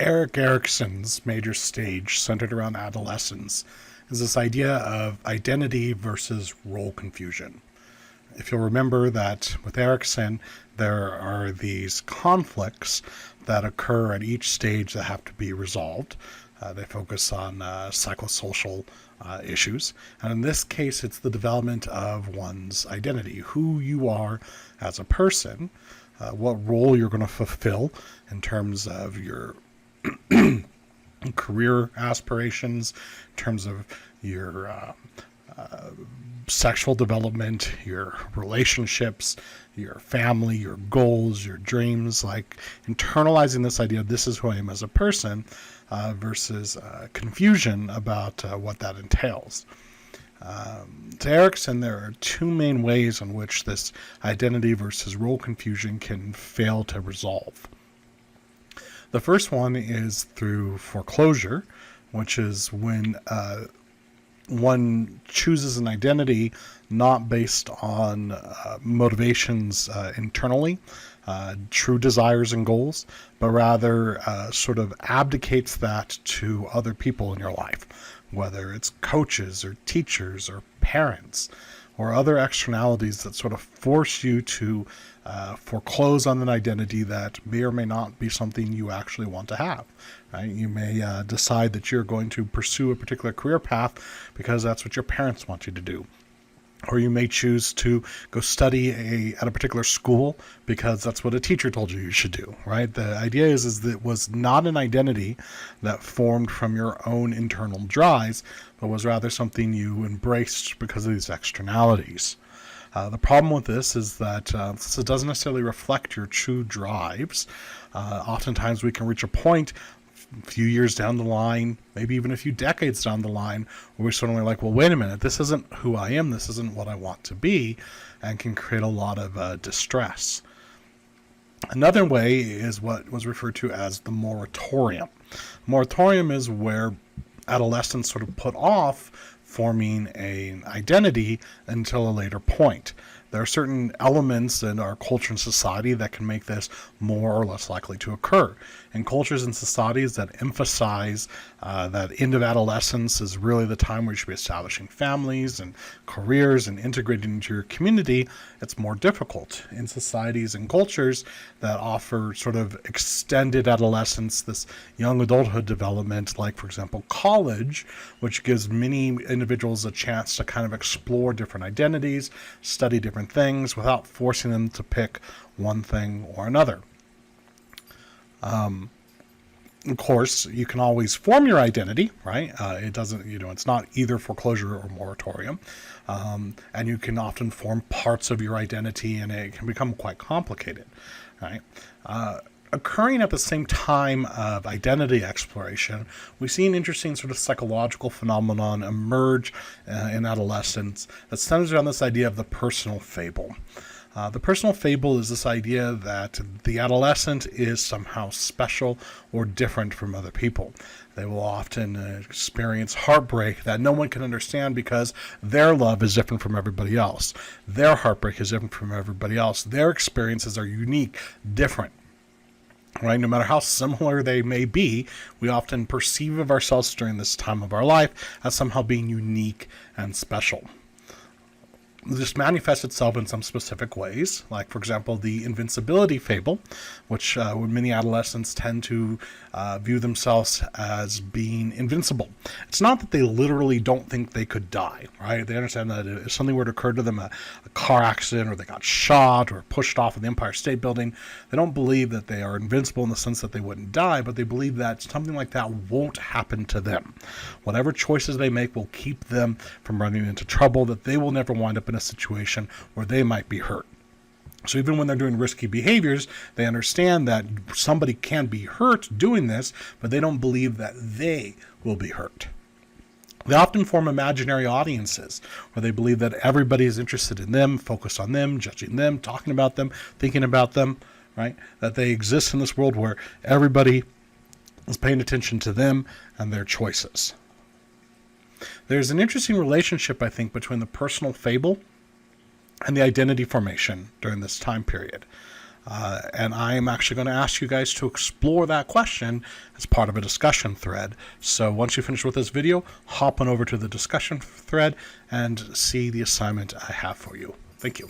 Erik Erikson's major stage centered around adolescence is this idea of identity versus role confusion. If you'll remember that with Erikson, there are these conflicts that occur at each stage that have to be resolved. They focus on psychosocial issues. And in this case, it's the development of one's identity, who you are as a person, what role you're going to fulfill in terms of your career aspirations, in terms of your sexual development, your relationships, your family, your goals, your dreams, like internalizing this idea of this is who I am as a person versus confusion about what that entails. To Erikson, there are two main ways in which this identity versus role confusion can fail to resolve. The first one is through foreclosure, which is when one chooses an identity not based on motivations internally, true desires and goals, but rather sort of abdicates that to other people in your life, whether it's coaches or teachers or parents or other externalities that sort of force you to foreclose on an identity that may or may not be something you actually want to have. Right? You may decide that you're going to pursue a particular career path because that's what your parents want you to do. Or you may choose to go study at a particular school because that's what a teacher told you should do, right? The idea is that it was not an identity that formed from your own internal drives, but was rather something you embraced because of these externalities. The problem with this is that since it doesn't necessarily reflect your true drives, oftentimes we can reach a point a few years down the line, maybe even a few decades down the line, where we're suddenly like, well, wait a minute, this isn't who I am, this isn't what I want to be, and can create a lot of distress. Another way is what was referred to as the moratorium. Moratorium is where adolescents sort of put off forming an identity until a later point. There are certain elements in our culture and society that can make this more or less likely to occur. In cultures and societies that emphasize that end of adolescence is really the time where you should be establishing families and careers and integrating into your community, it's more difficult. In societies and cultures that offer sort of extended adolescence, this young adulthood development, like, for example, college, which gives many individuals a chance to kind of explore different identities, study different things without forcing them to pick one thing or another. Of course, you can always form your identity, right? It doesn't, it's not either foreclosure or moratorium. And you can often form parts of your identity, and it can become quite complicated, right? Occurring at the same time of identity exploration, we see an interesting sort of psychological phenomenon emerge in adolescence that centers around this idea of the personal fable. The personal fable is this idea that the adolescent is somehow special or different from other people. They will often experience heartbreak that no one can understand because their love is different from everybody else. Their heartbreak is different from everybody else. Their experiences are unique, different. Right? No matter how similar they may be, we often perceive of ourselves during this time of our life as somehow being unique and special. This manifests itself in some specific ways, like, for example, the invincibility fable, which many adolescents tend to view themselves as being invincible. It's not that they literally don't think they could die, right? They understand that if something were to occur to them, a car accident, or they got shot or pushed off of the Empire State Building, they don't believe that they are invincible in the sense that they wouldn't die, but they believe that something like that won't happen to them. Whatever choices they make will keep them from running into trouble, that they will never wind up in a situation where they might be hurt. So even when they're doing risky behaviors, they understand that somebody can be hurt doing this, but they don't believe that they will be hurt. They often form imaginary audiences where they believe that everybody is interested in them, focused on them, judging them, talking about them, thinking about them, right? That they exist in this world where everybody is paying attention to them and their choices. There's an interesting relationship, I think, between the personal fable and the identity formation during this time period. And I am actually going to ask you guys to explore that question as part of a discussion thread. So once you finish with this video, hop on over to the discussion thread and see the assignment I have for you. Thank you.